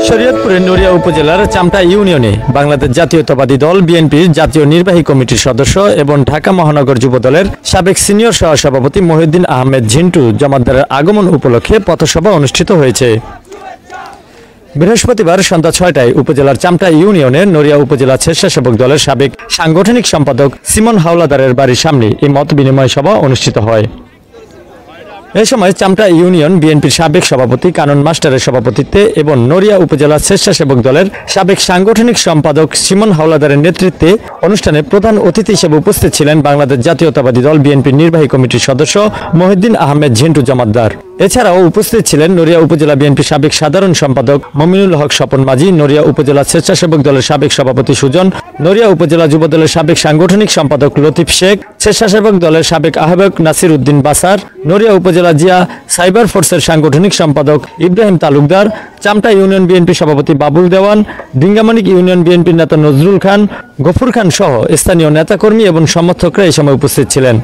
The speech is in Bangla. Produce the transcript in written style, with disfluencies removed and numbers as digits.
শরীয়তপুরের নড়িয়া উপজেলার চামটা ইউনিয়নে বাংলাদেশ জাতীয়তাবাদী দল বিএনপির জাতীয় নির্বাহী কমিটির সদস্য এবং ঢাকা মহানগর যুবদলের সাবেক সিনিয়র সহসভাপতি মহিউদ্দিন আহমেদ ঝিন্টু জমাদ্দারের আগমন উপলক্ষে পথসভা অনুষ্ঠিত হয়েছে। বৃহস্পতিবার সন্ধ্যা ৬টায় উপজেলার চামটা ইউনিয়নের নড়িয়া উপজেলা স্বেচ্ছাসেবক দলের সাবেক সাংগঠনিক সম্পাদক সিমন হাওলাদারের বাড়ির সামনে এই মত বিনিময় সভা অনুষ্ঠিত হয়। এ সময় চামটা ইউনিয়ন বিএনপির সাবেক সভাপতি কানন মাস্টারের সভাপতিত্বে এবং নড়িয়া উপজেলা স্বেচ্ছাসেবক দলের সাবেক সাংগঠনিক সম্পাদক সিমন হাওলাদারের নেতৃত্বে অনুষ্ঠানে প্রধান অতিথি হিসেবে উপস্থিত ছিলেন বাংলাদেশ জাতীয়তাবাদী দল বিএনপির নির্বাহী কমিটির সদস্য মহিউদ্দিন আহমেদ ঝিন্টু জমাদ্দার। এছাড়াও উপস্থিত ছিলেন নড়িয়া উপজেলা বিএনপির সাবেক সাধারণ সম্পাদক মমিনুল হক স্বপন মাঝি, নড়িয়া উপজেলা স্বেচ্ছাসেবক দলের সাবেক সভাপতি সুজন, নড়িয়া উপজেলা যুবদলের সাবেক সাংগঠনিক সম্পাদক লতিফ শেখ, স্বেচ্ছাসেবক দলের সাবেক আহ্বায়ক নাসির উদ্দিন বাসার, নড়িয়া উপজেলা জিয়া সাইবার ফোর্সের সাংগঠনিক সম্পাদক ইব্রাহিম তালুকদার, চামটা ইউনিয়ন বিএনপি সভাপতি বাবুল দেওয়ান, ডিঙ্গামানিক ইউনিয়ন বিএনপির নেতা নজরুল খান, গফুর খান সহ স্থানীয় নেতাকর্মী এবং সমর্থকরা এই সময় উপস্থিত ছিলেন।